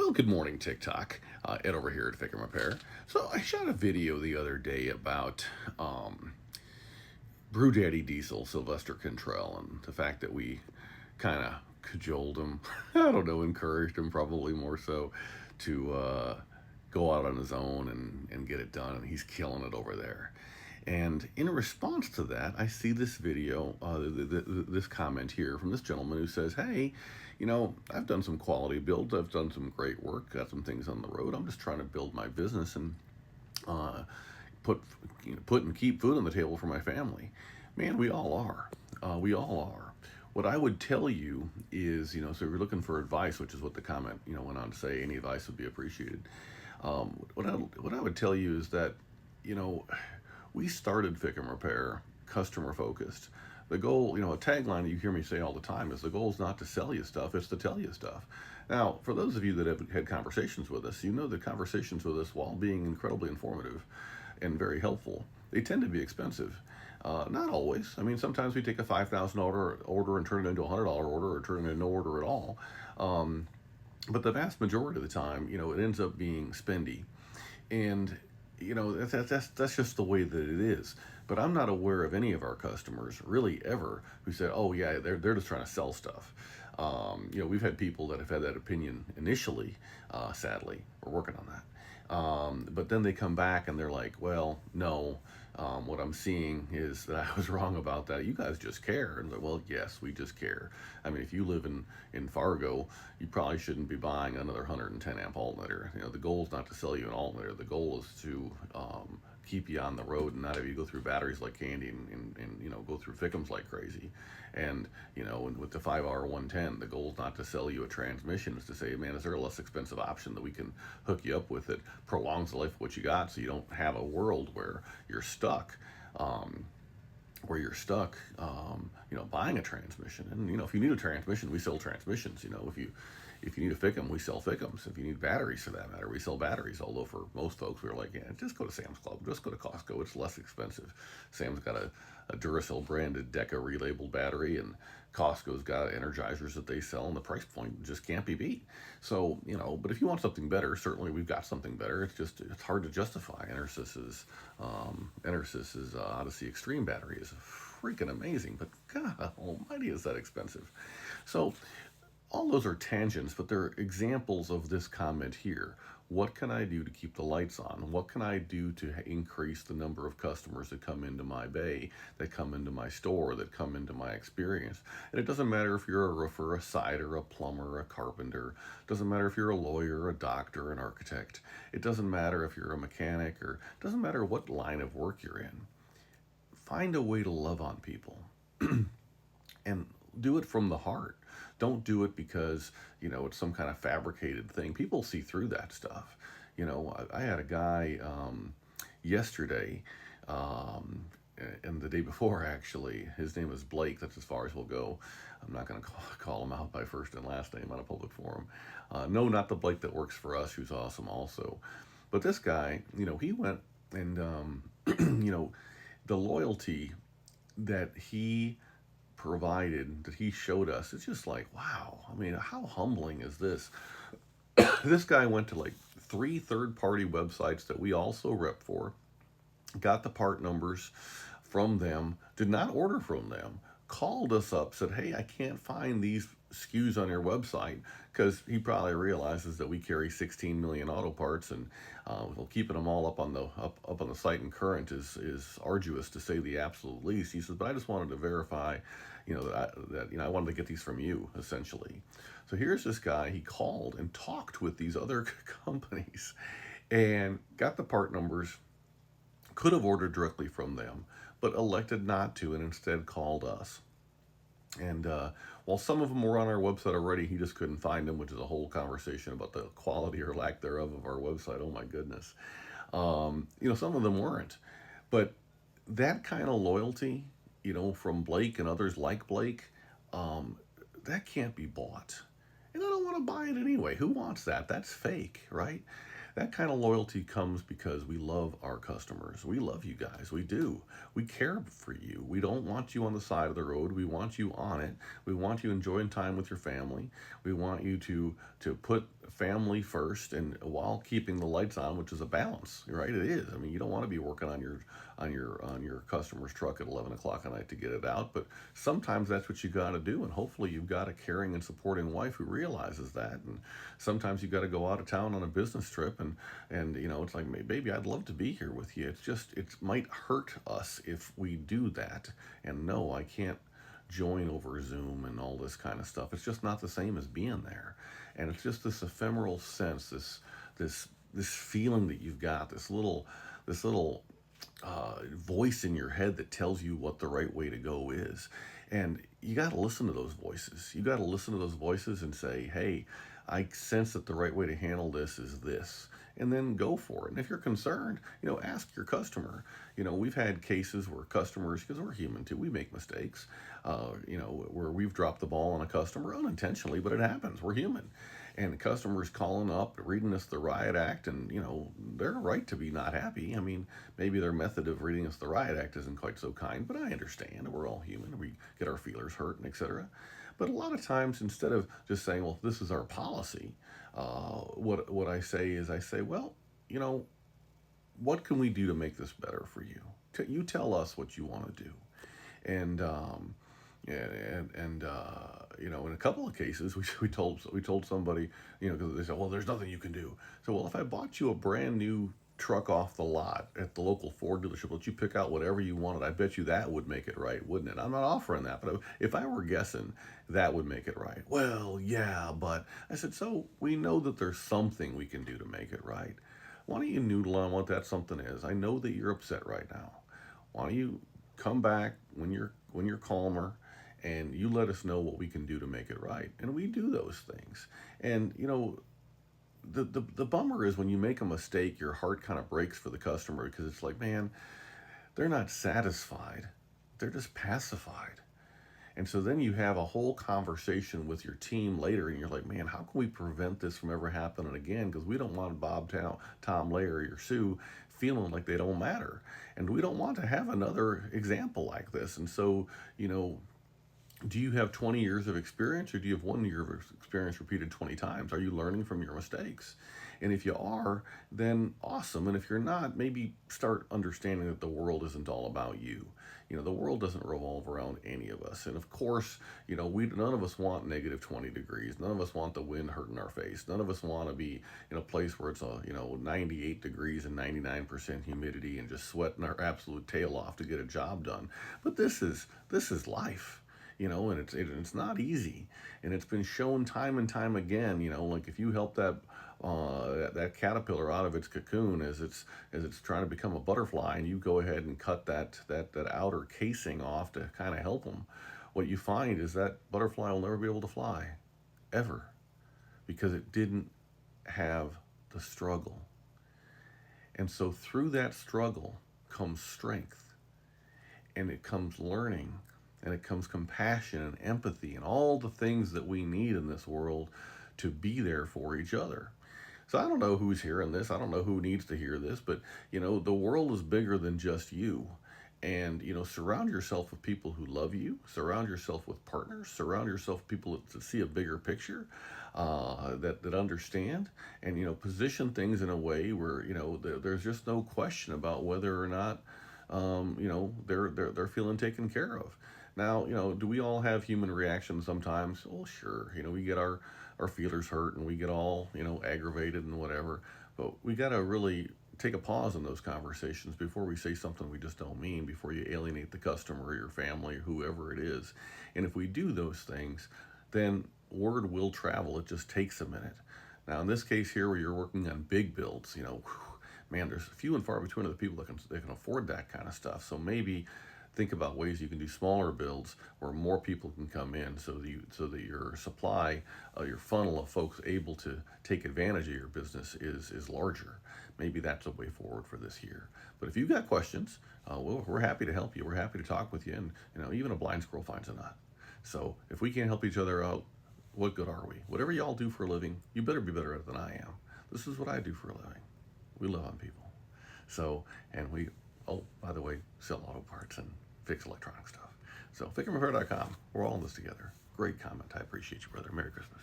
Well, good morning, TikTok. Ed over here at FICM Repair. So I shot a video the other day about Brew Daddy Diesel, Sylvester Cantrell, and the fact that we kind of cajoled him, I don't know, encouraged him probably more so to go out on his own and get it done, and he's killing it over there. And in response to that, I see this video, this comment here from this gentleman who says, hey, I've done some quality builds, I've done some great work, got some things on the road. I'm just trying to build my business and put and keep food on the table for my family. Man, we all are. We all are. What I would tell you is, so if you're looking for advice, which is what the comment, went on to say, any advice would be appreciated. What I would tell you is that, we started FICM Repair customer focused. The goal, a tagline that you hear me say all the time is the goal is not to sell you stuff, it's to tell you stuff. Now, for those of you that have had conversations with us, the conversations with us, while being incredibly informative and very helpful, they tend to be expensive. Not always. I mean, sometimes we take a $5,000 order and turn it into a $100 order or turn it into no order at all. But the vast majority of the time, it ends up being spendy. And that's just the way that it is. But I'm not aware of any of our customers really ever who said, oh yeah, they're just trying to sell stuff. We've had people that have had that opinion initially. Sadly, we're working on that. But then they come back and they're like, well, no, what I'm seeing is that I was wrong about that. You guys just care. And like, well, yes, we just care. I mean, if you live in Fargo, you probably shouldn't be buying another 110 amp alternator. The goal is not to sell you an alternator. The goal is to keep you on the road and not have you go through batteries like candy and go through FICMs like crazy. And with the 5R110, the goal is not to sell you a transmission. It's to say, man, is there a less expensive option that we can hook you up with that prolongs the life of what you got, so you don't have a world where you're stuck. Buying a transmission. And if you need a transmission, we sell transmissions. If you need a FICM, we sell FICMs. If you need batteries, for that matter, we sell batteries. Although for most folks, we're like, yeah, just go to Sam's Club, just go to Costco. It's less expensive. Sam's got a Duracell branded Deca relabeled battery, and Costco's got energizers that they sell, and the price point just can't be beat. So, but if you want something better, certainly we've got something better. It's hard to justify. Enersys's Odyssey Extreme battery is freaking amazing, but God almighty, is that expensive. So all those are tangents, but they're examples of this comment here. What can I do to keep the lights on? What can I do to increase the number of customers that come into my bay, that come into my store, that come into my experience? And it doesn't matter if you're a roofer, a sider, a plumber, a carpenter. It doesn't matter if you're a lawyer, a doctor, an architect. It doesn't matter if you're a mechanic, or it doesn't matter what line of work you're in. Find a way to love on people and do it from the heart. Don't do it because, it's some kind of fabricated thing. People see through that stuff. I had a guy yesterday, and the day before, actually. His name is Blake. That's as far as we'll go. I'm not going to call him out by first and last name on a public forum. No, not the Blake that works for us, who's awesome also. But this guy, he went and, the loyalty that he provided, that he showed us, it's just like, wow. I mean, how humbling is this? This guy went to like 3 third-party websites that we also rep for, got the part numbers from them, did not order from them, called us up, said, hey, I can't find these SKUs on your website, because he probably realizes that we carry 16 million auto parts, and keeping them all up on the site and current is arduous, to say the absolute least. He says, but I just wanted to verify, that I wanted to get these from you, essentially. So here's this guy. He called and talked with these other companies and got the part numbers, could have ordered directly from them, but elected not to, and instead called us. And while some of them were on our website already, he just couldn't find them, which is a whole conversation about the quality or lack thereof of our website. Oh my goodness. Some of them weren't. But that kind of loyalty, from Blake and others like Blake, that can't be bought. And I don't want to buy it anyway. Who wants that? That's fake, right? That kind of loyalty comes because we love our customers. We love you guys. We do. We care for you. We don't want you on the side of the road. We want you on it. We want you enjoying time with your family. We want you to put family first, and while keeping the lights on, which is a balance, right? It is. I mean, you don't want to be working on your customer's truck at 11 o'clock at night to get it out, but sometimes that's what you got to do, and hopefully you've got a caring and supporting wife who realizes that. And sometimes you got to go out of town on a business trip, and it's like, baby, I'd love to be here with you. It's just, it might hurt us if we do that. And no, I can't join over Zoom and all this kind of stuff. It's just not the same as being there. And it's just this ephemeral sense, this feeling that you've got, this little voice in your head that tells you what the right way to go is. And you got to listen to those voices. You got to listen to those voices and say, hey, I sense that the right way to handle this is this, and then go for it. And if you're concerned, ask your customer. We've had cases where customers, because we're human too, we make mistakes, where we've dropped the ball on a customer unintentionally, but it happens. We're human. And the customer's calling up, reading us the riot act, and, they're right to be not happy. I mean, maybe their method of reading us the riot act isn't quite so kind, but I understand. We're all human. We get our feelers hurt and etc. But a lot of times, instead of just saying, well, this is our policy, what I say, well, what can we do to make this better for you? You tell us what you want to do. And in a couple of cases, we told somebody, because they said, well, there's nothing you can do. So, well, if I bought you a brand new truck off the lot at the local Ford dealership, let you pick out whatever you wanted, I bet you that would make it right, wouldn't it? I'm not offering that, but if I were guessing, that would make it right. Well, yeah, but I said, so we know that there's something we can do to make it right. Why don't you noodle on what that something is? I know that you're upset right now. Why don't you come back when you're calmer, and you let us know what we can do to make it right? And we do those things. And the bummer is when you make a mistake, your heart kind of breaks for the customer, because it's like, man, they're not satisfied. They're just pacified. And so then you have a whole conversation with your team later, and you're like, man, how can we prevent this from ever happening again? Because we don't want Bob, Tom, Larry, or Sue feeling like they don't matter. And we don't want to have another example like this. And so, do you have 20 years of experience, or do you have 1 year of experience repeated 20 times? Are you learning from your mistakes? And if you are, then awesome. And if you're not, maybe start understanding that the world isn't all about you. The world doesn't revolve around any of us. And of course, none of us want negative 20 degrees. None of us want the wind hurting our face. None of us want to be in a place where it's 98 degrees and 99% humidity and just sweating our absolute tail off to get a job done. But this is life. And it's not easy, and it's been shown time and time again. Like if you help that caterpillar out of its cocoon as it's trying to become a butterfly, and you go ahead and cut that outer casing off to kind of help them, what you find is that butterfly will never be able to fly, ever, because it didn't have the struggle. And so through that struggle comes strength, and it comes learning, and it comes compassion and empathy and all the things that we need in this world to be there for each other. So I don't know who's hearing this. I don't know who needs to hear this, but the world is bigger than just you. And surround yourself with people who love you. Surround yourself with partners. Surround yourself with people that see a bigger picture, that understand, and position things in a way where there's just no question about whether or not they're feeling taken care of. Now, do we all have human reactions sometimes? Well, sure. We get our feelers hurt, and we get all, aggravated and whatever. But we got to really take a pause in those conversations before we say something we just don't mean, before you alienate the customer or your family or whoever it is. And if we do those things, then word will travel. It just takes a minute. Now, in this case here, where you're working on big builds, man, there's few and far between of the people that can afford that kind of stuff. So maybe think about ways you can do smaller builds where more people can come in, so that your supply, your funnel of folks able to take advantage of your business is larger. Maybe that's a way forward for this year. But if you've got questions, we're happy to help you. We're happy to talk with you, and even a blind squirrel finds a nut. So if we can't help each other out, what good are we? Whatever y'all do for a living, you better be better at it than I am. This is what I do for a living. We live on people. So, and we, by the way, sell auto parts and fix electronic stuff. So FICMRepair.com. We're all in this together. Great comment. I appreciate you, brother. Merry Christmas.